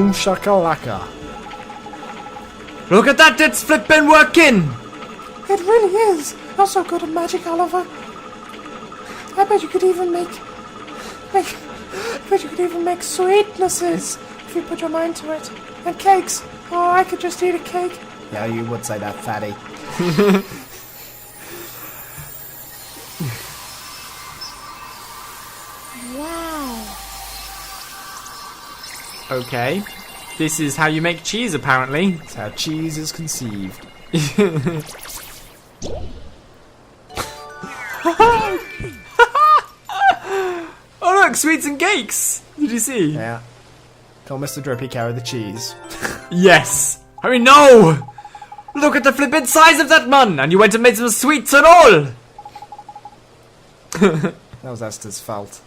Boom shakalaka. Look at that, it's flippin' working! It really is. You're so good at magic, Oliver. I bet you could even make sweetnesses if you put your mind to it. And cakes. Oh, I could just eat a cake. Yeah, you would say that, fatty. Wow. Okay. This is how you make cheese, apparently. That's how cheese is conceived. Oh look, sweets and cakes! Did you see? Yeah. Tell Mr. Drippy carry the cheese. Yes! I mean, no! Look at the flippin' size of that man! And you went and made some sweets and all! That was Esther's fault.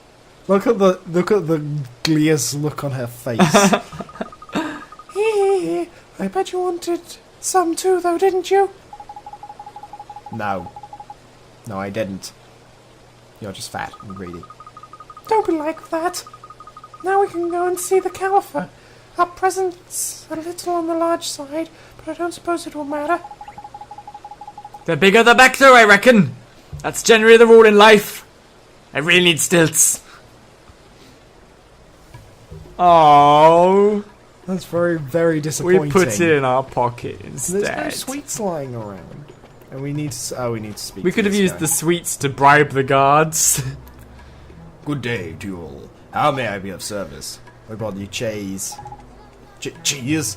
Look at the gleeous look on her face. I bet you wanted some too, though, didn't you? No. No, I didn't. You're just fat and greedy. Don't be like that. Now we can go and see the Caliphate. Our present's a little on the large side, but I don't suppose it will matter. The bigger the better, I reckon. That's generally the rule in life. I really need stilts. Oh, That's very, very disappointing. we put it in our pocket instead. There's no sweets lying around. And we need to... Oh, we need to speak We to could have this used guy. the sweets to bribe the guards. Good day to you all. How may I be of service? I brought you cheese. Cheese?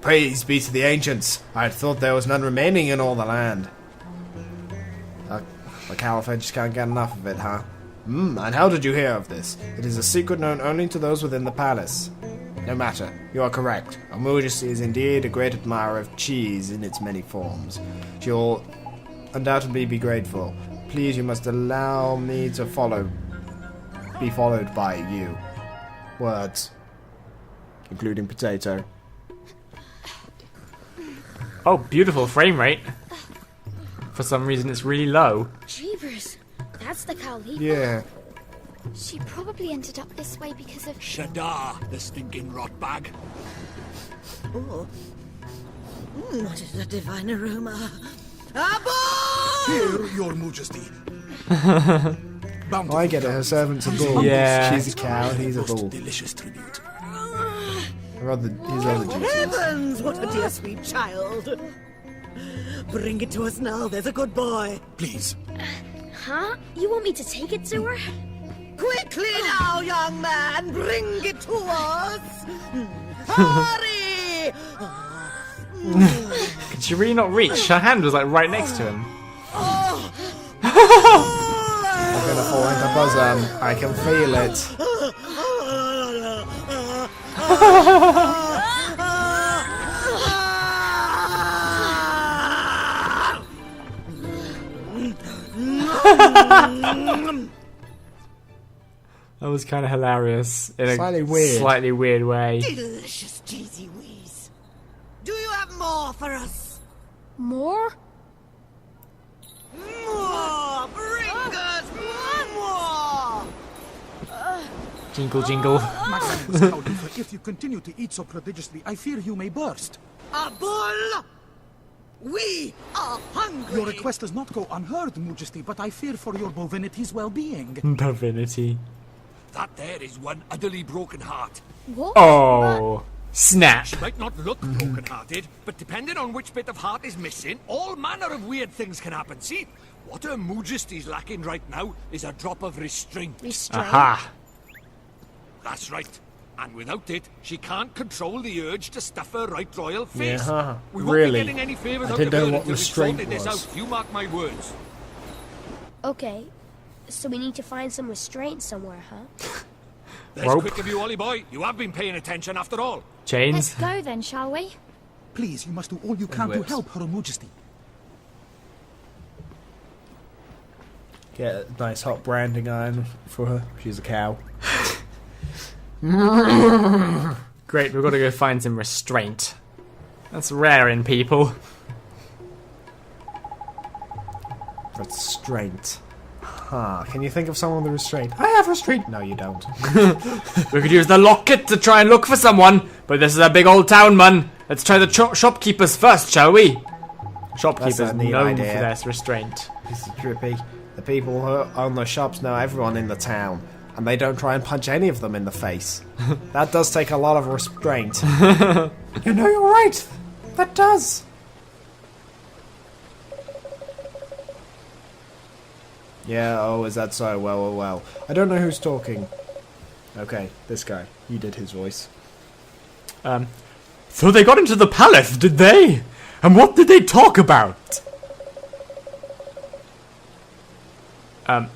Praise be to the ancients. I had thought there was none remaining in all the land. The Caliphate just can't get enough of it, huh? And how did you hear of this? It is a secret known only to those within the palace. No matter, you are correct. Her Majesty is indeed a great admirer of cheese in its many forms. She will undoubtedly be grateful. Please, you must allow me to be followed by you. Words. Including potato. Oh, beautiful frame rate. For some reason, it's really low. Jeepers. That's the Khalifa. Yeah. She probably ended up this way because of... Shadar, the stinking rot bag. Oh. What is the divine aroma? Here, your majesty. Oh, I get it, her servant's a bull. Yeah. She's a cow, he's a bull. Delicious tribute. He's rather juicy. Heavens, what a dear sweet child. Bring it to us now, there's a good boy. Please. Huh? You want me to take it to her? Quickly now, young man, bring it to us. Hurry! Could she really not reach? Her hand was like right next to him. I'm gonna fall into bosom. I can feel it. That was kind of hilarious in a Slightly weird. way. Delicious cheesy wheeze. Do you have more for us? More? More! Bring us more! Jingle, jingle. My friends, however, if you continue to eat so prodigiously, I fear you may burst. A bull! We are hungry! Your request does not go unheard, Majesty, but I fear for your bovinity's well-being. Divinity. That there is one utterly broken heart. What? Oh, snap. She might not look broken-hearted, but depending on which bit of heart is missing, all manner of weird things can happen. See, what Her Majesty's lacking right now is a drop of restraint. Restraint? Aha. That's right. And without it, she can't control the urge to stuff her right royal face. Yeah, We won't really? be getting any favours I out didn't of know her what until we've restraint sorted this was. out. You mark my words. Okay. So we need to find some restraint somewhere, huh? That's Rope. quick of you, Ollie boy. You have been paying attention after all. Let's Chains. go then, shall we? Please, you must do all you can to whips. help Her Majesty. Get a nice hot branding iron for her. She's a cow. Great, we've got to go find some restraint. That's rare in people. Restraint. Can you think of someone with restraint? I have restraint. No, you don't. We could use the locket to try and look for someone, but this is a big old town, man. Let's try the shopkeepers first, shall we? Shopkeepers That's a neat known idea. for their restraint. This is trippy. The people who own the shops know everyone in the town, and they don't try and punch any of them in the face. That does take a lot of restraint. You know, you're right. That does. Yeah, oh, is that so? Well. I don't know who's talking. Okay, this guy. You did his voice. So they got into the palace, did they? And what did they talk about? I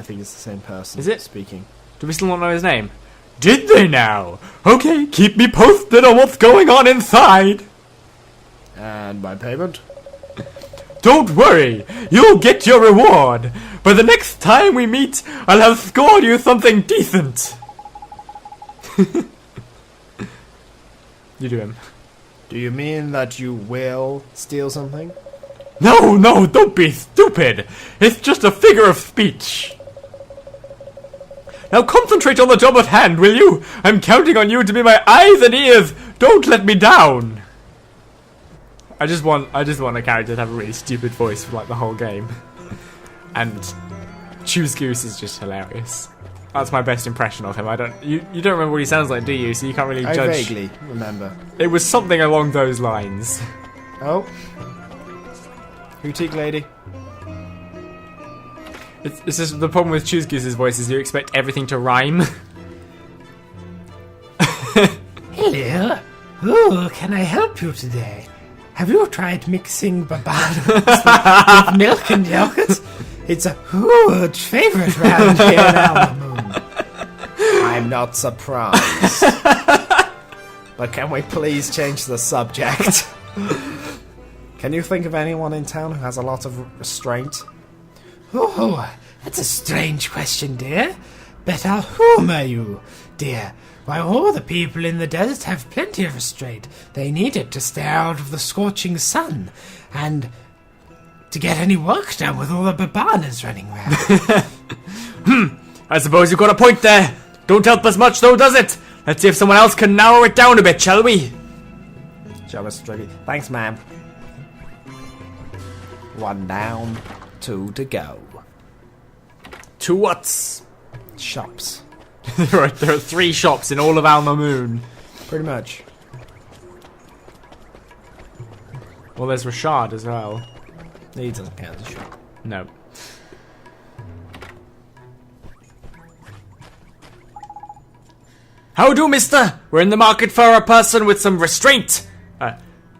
think it's the same person. Is it? Speaking. Do we still not know his name? Did they now? Okay, keep me posted on what's going on inside. And my payment? Don't worry, you'll get your reward. But the next time we meet, I'll have scored you something decent. You do him. Do you mean that you will steal something? No, don't be stupid. It's just a figure of speech. Now concentrate on the job at hand, will you? I'm counting on you to be my eyes and ears. Don't let me down. I just want a character to have a really stupid voice for like the whole game. And Choose Goose is just hilarious. That's my best impression of him. You don't remember what he sounds like, do you? So you can't really judge. I vaguely remember. It was something along those lines. Oh. Boutique lady. It's just the problem with Choose Goose's voice is you expect everything to rhyme. Hello. Oh, can I help you today? Have you tried mixing babanas with milk and yogurt? It's a huge favourite round here in Alma Moon. I'm not surprised. But can we please change the subject? Can you think of anyone in town who has a lot of restraint? Oh, that's a strange question, dear. But I'll humour you, dear. Why, all the people in the desert have plenty of restraint. They need it to stay out of the scorching sun, and to get any work done with all the babanas running around. I suppose you've got a point there. Don't help us much, though, does it? Let's see if someone else can narrow it down a bit, shall we? Show us straight. Thanks, ma'am. 1 down, 2 to go. 2 what's? Shops. There are 3 shops in all of Alma Moon. Pretty much. Well, there's Rashad as well. He doesn't count as a shop. No. How do, mister? We're in the market for a person with some restraint.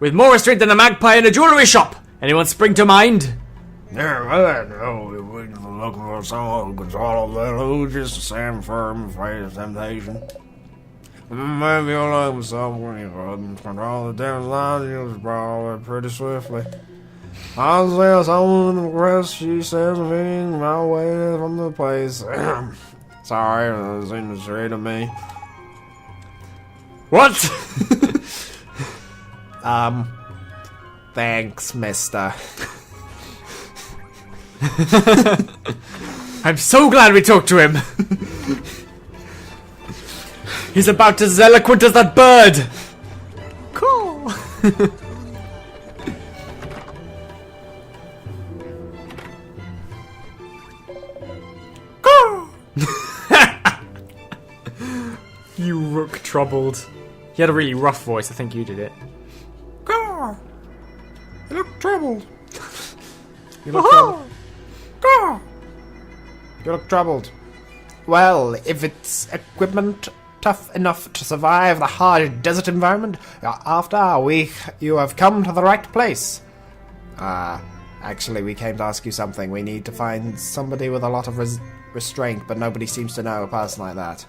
With more restraint than a magpie in a jewellery shop. Anyone spring to mind? Yeah, well, no, we're looking for someone who can swallow little, just the same firm, afraid of temptation. Maybe you'll looking for someone you couldn't control the damn line, you'll just brawl it pretty swiftly. I'll say someone in the crest, she says me my way from the place. Sorry, that seemed straight to me. What? Thanks, mister. I'm so glad we talked to him. He's about as eloquent as that bird. Cool. You rook troubled. He had a really rough voice. I think you did it. Gar! You look troubled. You look troubled. Gar! You look troubled. Well, if it's equipment tough enough to survive the hard desert environment, after a week, you have come to the right place. Actually, we came to ask you something. We need to find somebody with a lot of restraint, but nobody seems to know a person like that.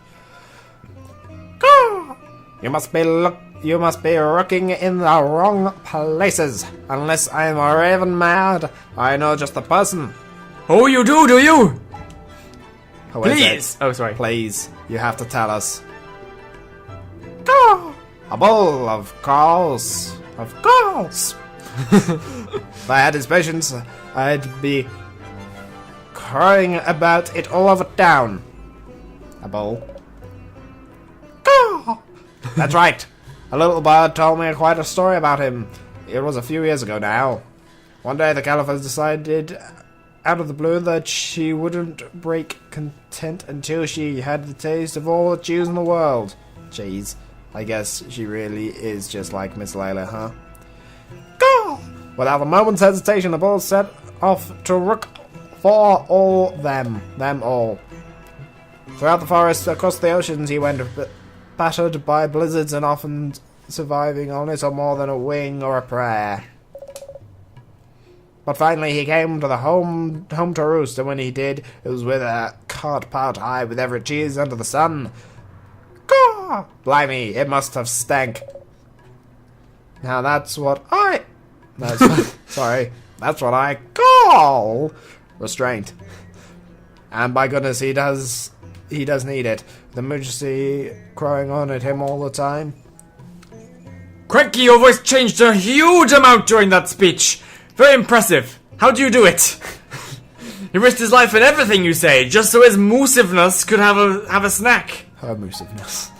Gar! You must be looking in the wrong places. Unless I'm raving mad, I know just the person. Oh, you do you? Who is it? Please. Oh, sorry. Please, you have to tell us. Gar! A bowl of calls. Of calls. If I had his patience, I'd be crying about it all over town. A bull. That's right. A little bird told me quite a story about him. It was a few years ago now. One day the Caliphate decided out of the blue that she wouldn't break content until she had the taste of all the cheese in the world. Cheese. I guess she really is just like Miss Layla, huh? Go! Without a moment's hesitation, the bull set off to look for all them all. Throughout the forest, across the oceans, he went, battered by blizzards and often surviving on little more than a wing or a prayer. But finally he came to the home to roost, and when he did, it was with a cart piled high with every cheese under the sun. Gah! Blimey, it must have stank. Now that's what I call restraint. And by goodness, he does need it. The emergency crowing on at him all the time. Cranky, your voice changed a huge amount during that speech. Very impressive. How do you do it? He risked his life and everything you say, just so his moosiveness could have a snack. Her moosiveness.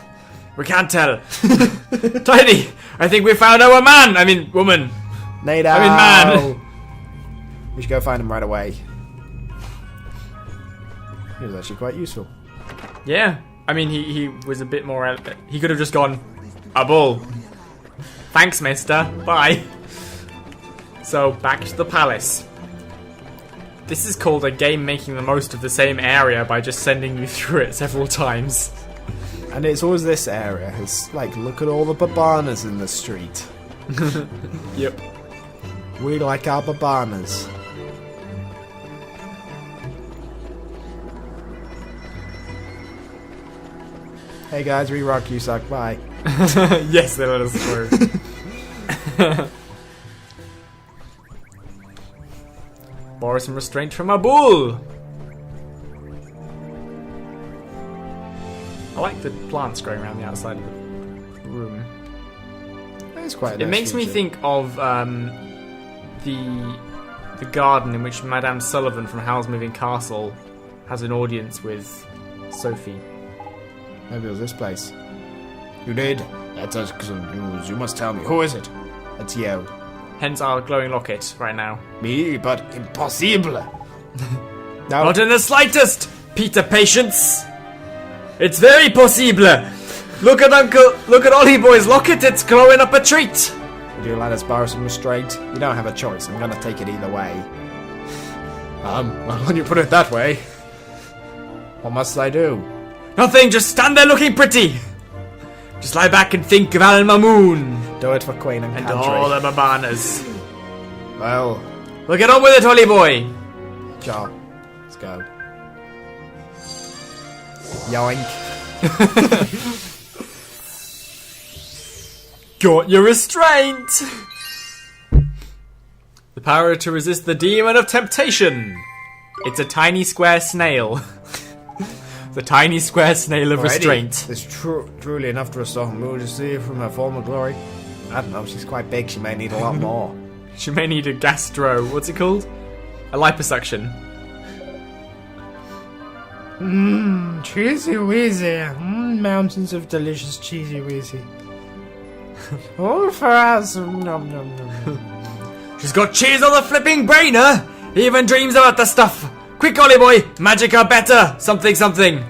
We can't tell. Tiny, I think we found our man. I mean, woman. Nado. I mean, man. We should go find him right away. He was actually quite useful. Yeah. I mean, he was a bit more... He could have just gone, a bull. Thanks, mister. Bye. So, back to the palace. This is called a game making the most of the same area by just sending you through it several times. And it's always this area. It's like, look at all the babanas in the street. Yep. We like our babanas. Hey guys, we rock, you suck, bye. Yes, they let us through. Borrow some restraint from a bull. I like the plants growing around the outside of the room. It's quite a It nice makes me feature. think of the garden in which Madame Sullivan from Howl's Moving Castle has an audience with Sophie. Maybe it was this place. You did? That's excellent news. You must tell me. Who is it? It's you. Hence our glowing locket right now. Me? But impossible. No. Not in the slightest, Peter Patience. It's very possible. Look at Ollie Boy's locket. It's glowing up a treat. Would you let us borrow some restraint? You don't have a choice. I'm gonna take it either way. Well, when you put it that way, what must I do? Nothing. Just stand there looking pretty. Just lie back and think of Al Mamoon Do it for Queen and country. all the babanas. Well, Well, get on with it, Ollie Boy. sure. Let's go. Yoink. Got your restraint. The power to resist the demon of temptation. It's a tiny square snail. The tiny square snail of restraint. It's truly enough to restore her majesty from her former glory. I don't know, she's quite big, she may need a lot more. She may need a gastro. What's it called? A liposuction. Cheesy Weezy. Mountains of delicious Cheesy Weezy. All for us. Nom nom nom. She's got cheese on the flipping brainer. He even dreams about the stuff. Quick, Ollie Boy. Magic or better. Something, something.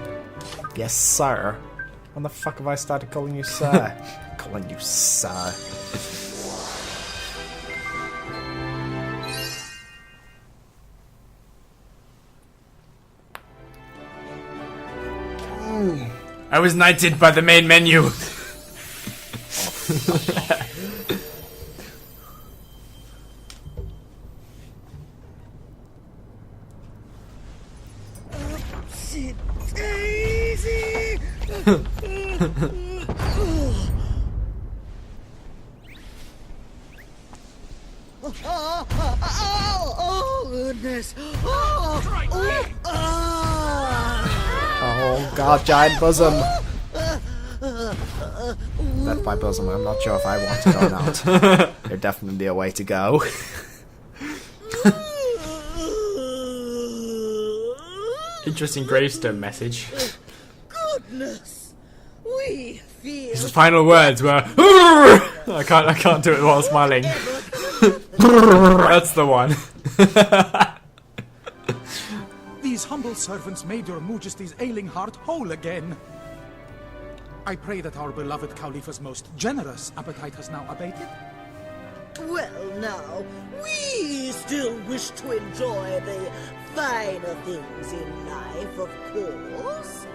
Yes, sir. When the fuck have I started calling you sir? Calling you sir. I was knighted by the main menu. Daisy! Oh, goodness. Oh god, giant bosom. That's my bosom, I'm not sure if I want it or not. There'd definitely be a way to go. Interesting gravestone message. Goodness, we feel His final words were, I can't do it while smiling. That's the one. These humble servants made your Majesty's ailing heart whole again. I pray that our beloved Khalifa's most generous appetite has now abated. Well, now, we still wish to enjoy the finer things in life, of course.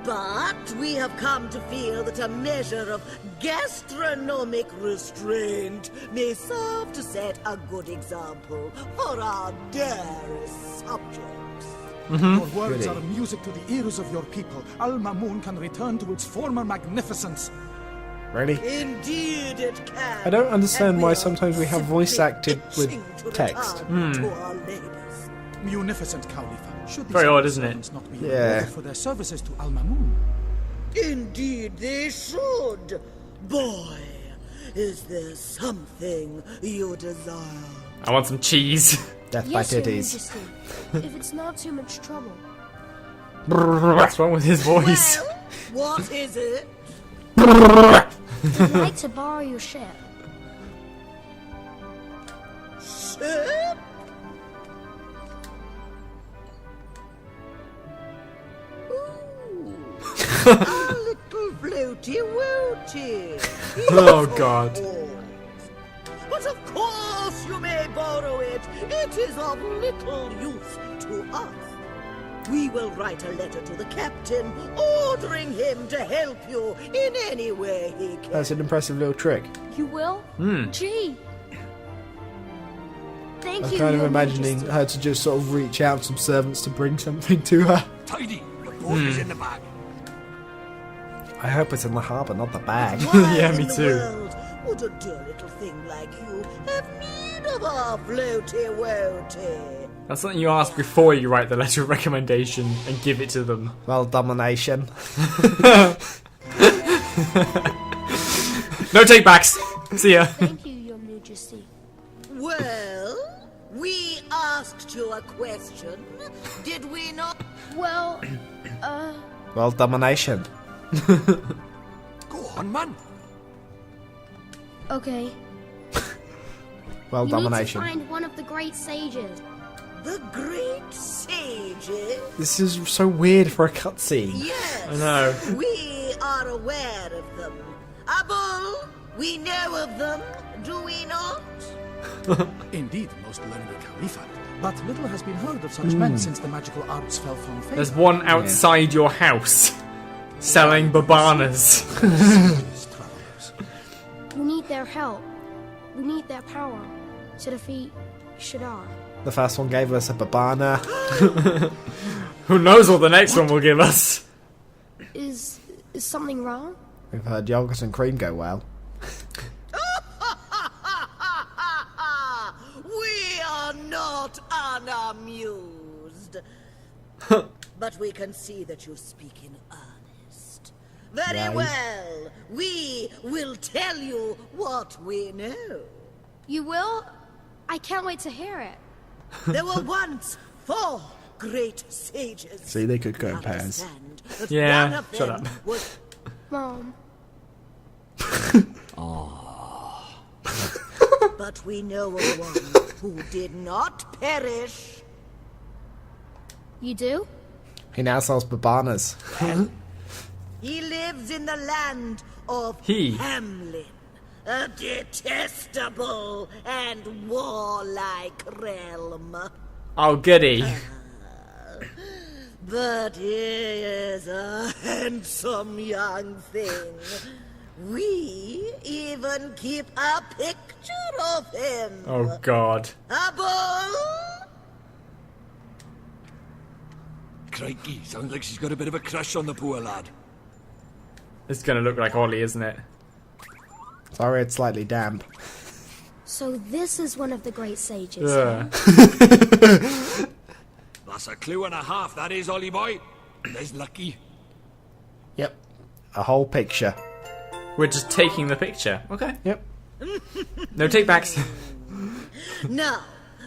But we have come to feel that a measure of gastronomic restraint may serve to set a good example for our dearest subjects. Your words are music to the ears of your people. Al-Mamun can return to its former magnificence. Really? Indeed it can. I don't understand And why we sometimes we have are voice simply acted with itching to text. return to our ladies. Munificent Khalifa. Should these Very humble odd, isn't it? servants not be Yeah. rewarded for their services to Al-Mamun? Indeed they should. Boy, is there something you desire? I want some cheese. Death Yes, by Your titties. Majesty. If it's not too much trouble. What's wrong with his voice? Well, what is it? I'd like to borrow your ship. Ship? Ooh, a little floaty woaty. Oh, God. But of course you may borrow it. It is of little use to us. We will write a letter to the captain, ordering him to help you in any way he can. That's an impressive little trick. You will? Gee. Thank I'm you, kind of Your imagining Majesty. her to just sort of reach out some servants to bring something to her. Tidy. The boat is in the bag. I hope it's in the harbour, not the bag. Why Yeah, in me the too. world would a dear little thing like you have need of a floaty woaty? That's something you ask before you write the letter of recommendation and give it to them. Well, domination. No take backs. See ya. Thank you, Your Majesty. Well, we asked you a question, did we not? Well, Well, domination. Go on, man. okay. Well, We domination. need to find one of the great sages. The great sages? This is so weird for a cutscene. Yes. I know. We are aware of them. Abul, we know of them, do we not? Indeed, most learned Khalifa. But little has been heard of such men since the magical arts fell from favor. There's one outside your house selling babanas. Travelers. We need their help. We need their power to defeat Shadar. The first one gave us a babana. Who knows what the next one will give us? Is something wrong? We've heard yogurt and cream go well. We are not unamused. But we can see that you speak in earnest. Very Right. well. We will tell you what we know. You will? I can't wait to hear it. There were once 4 great sages. See, they could go in pairs. Understand that Yeah, one of shut them up. was Mom. But we know of one who did not perish. You do? He now sells babanas. He lives in the land of He. Hamlin, a detestable and warlike realm. Oh, goody. But he is a handsome young thing. We even keep a picture of him. Oh, God. Abul! Crikey, sounds like she's got a bit of a crush on the poor lad. It's gonna look like Ollie, isn't it? Sorry, it's slightly damp. So this is one of the great sages. Ugh. That's a clue and a half, that is, Ollie boy. There's lucky. Yep. A whole picture. We're just taking the picture. Okay. Yep. No take backs. Now,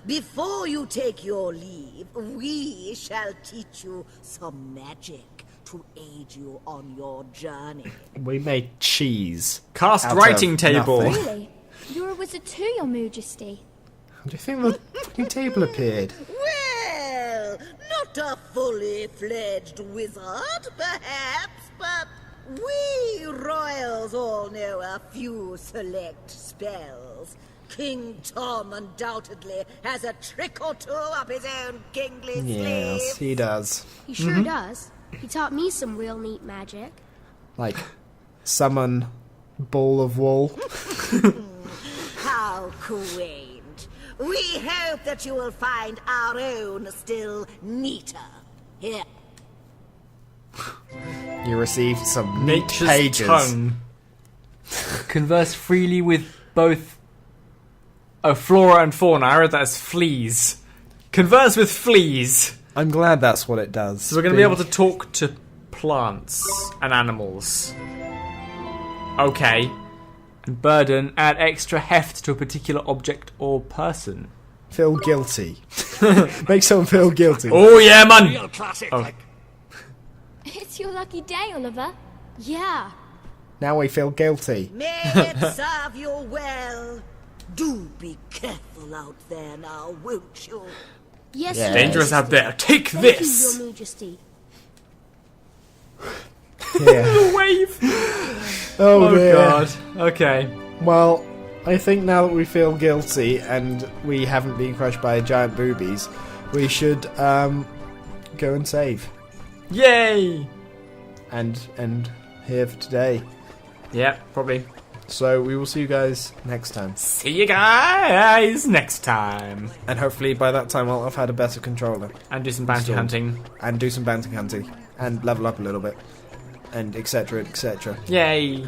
before you take your leave, we shall teach you some magic to aid you on your journey. We made cheese. Cast out writing of table. nothing. Really? You're a wizard too, your majesty. How do you think the fucking table appeared? Well, not a fully fledged wizard, perhaps, but we royals all know a few select spells. King Tom undoubtedly has a trick or two up his own kingly Yes, sleeve. he does. He sure does. He taught me some real neat magic. Like, summon ball of wool. How quaint. We hope that you will find our own still neater. Here. You received some neat Nature's pages. tongue. Converse freely with both flora and fauna. I read that as fleas. Converse with fleas. I'm glad that's what it does. So we're going to be able to talk to plants and animals. Okay. And burden, add extra heft to a particular object or person. feel guilty. Make someone feel guilty. Oh yeah, man! Real classic, Oh. like. It's your lucky day, Oliver. Yeah. Now we feel guilty. May it serve you well. Do be careful out there now, won't you? Yes, Yeah. Your Dangerous out Majesty. there. Take Thank this! you, Your Majesty. Yeah. Wave! Oh, Oh dear. god. Okay. Well, I think now that we feel guilty and we haven't been crushed by giant boobies, we should go and save Yay! and end here for today. Yeah, probably. So we will see you guys next time, See you guys next time. and hopefully by that time I'll have had a better controller And do some bounty Installed. hunting. and do some bounty hunting and level up a little bit and etc etc. Yay!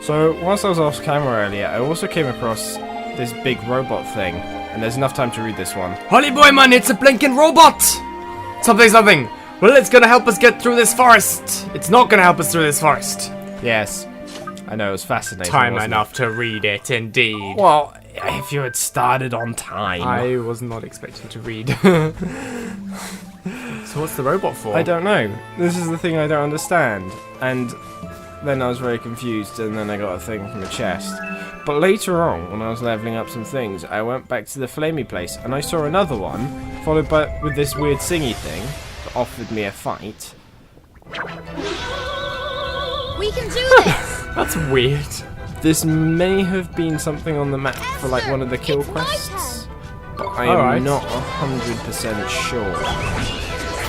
So, whilst I was off camera earlier, I also came across this big robot thing, and there's enough time to read this one. Holly boy man, it's a blinking robot! Something, something. Well, it's gonna help us get through this forest. It's not gonna help us through this forest. Yes, I know, it was fascinating. Time wasn't enough to read it, indeed. It? Well, if you had started on time. I was not expecting to read. So what's the robot for? I don't know. This is the thing I don't understand. And then I was very confused, and then I got a thing from a chest. But later on, when I was leveling up some things, I went back to the flamey place, and I saw another one, followed by with this weird singy thing that offered me a fight. We can do this! That's weird. This may have been something on the map for like one of the kill It's my quests, but I am Alright. not 100% sure.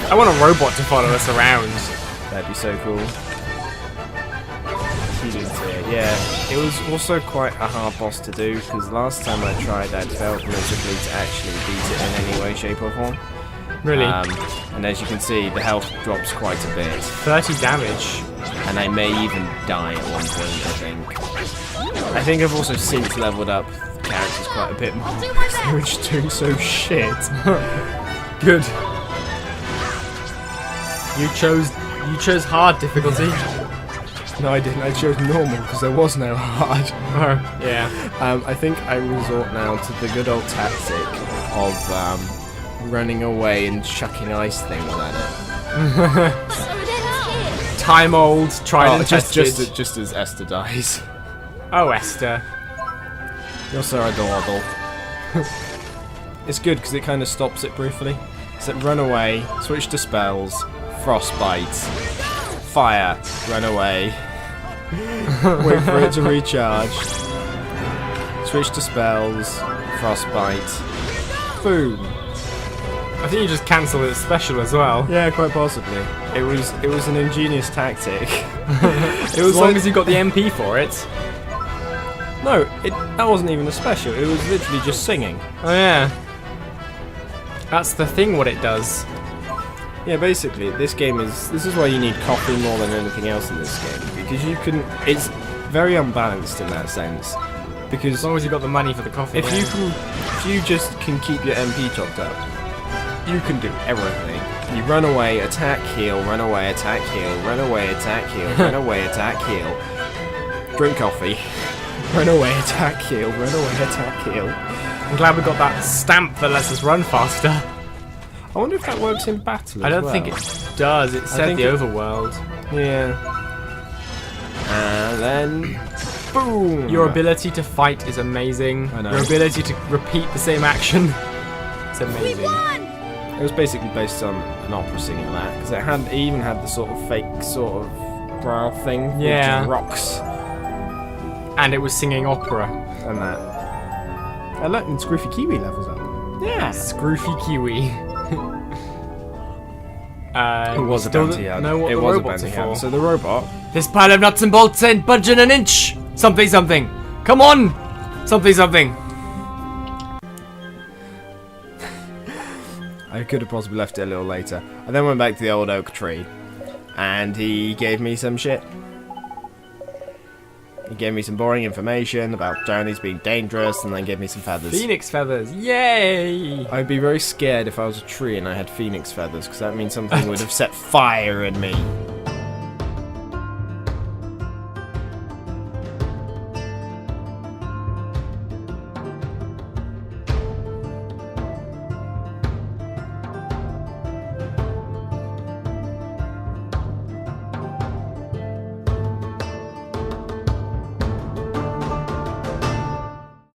I want a robot to follow us around. That'd be so cool. Yeah, it was also quite a hard boss to do, because last time I tried I failed miserably to actually beat it in any way, shape or form. Really? And as you can see, the health drops quite a bit, 30 damage. and I may even die at one point, I think I've also since leveled up the characters quite a bit more. I'll do my best. They're just doing so shit. Good. You chose hard difficulty. No, I didn't. I chose normal because there was no hard. Oh, yeah. I think I resort now to the good old tactic of running away and chucking ice things at it. So let's hear. Time old, tried and just tested. just as Esther dies. Oh, Esther. You're so adorable. It's good because it kind of stops it briefly. So run away, switch to spells, frostbite, fire, run away, wait for it to recharge, switch to spells, frostbite, boom. I think you just cancelled the special as well. Yeah, quite possibly. It was an ingenious tactic. It As was long like, as you got the MP for it. no, that wasn't even a special. It was literally just singing. Oh yeah. That's the thing. What it does. Yeah, basically, this is why you need coffee more than anything else in this game, because it's very unbalanced in that sense. Because As long as you got the money for the coffee. if you just can keep your MP topped up, you can do everything. You run away, attack, heal, run away, attack, heal, run away, attack, heal, run away, attack, heal. Drink coffee. Run away, attack, heal. Run away, attack, heal. I'm glad we got that stamp that lets us run faster. I wonder if that works in battle I as don't well. think it does. It said think the it- overworld. Yeah. And then... Boom! Your ability to fight is amazing. I know. Your ability to repeat the same action. It's amazing. It was basically based on an opera singing that, because it even had the sort of fake sort of brow thing, Yeah. with rocks And it was singing opera. and that. I look, and Scroofy Kiwi levels up. Yeah. Scroofy Kiwi. It was a still bounty don't hunter. know what It the was a robots bounty are hunter. for. So the robot. This pile of nuts and bolts ain't budging an inch. Something, something. Come on. Something, something. I could have possibly left it a little later. I then went back to the old oak tree, and he gave me some shit. He gave me some boring information about journeys being dangerous, and then gave me some feathers. Phoenix feathers. Yay. I'd be very scared if I was a tree and I had phoenix feathers, because that means something would have set fire in me.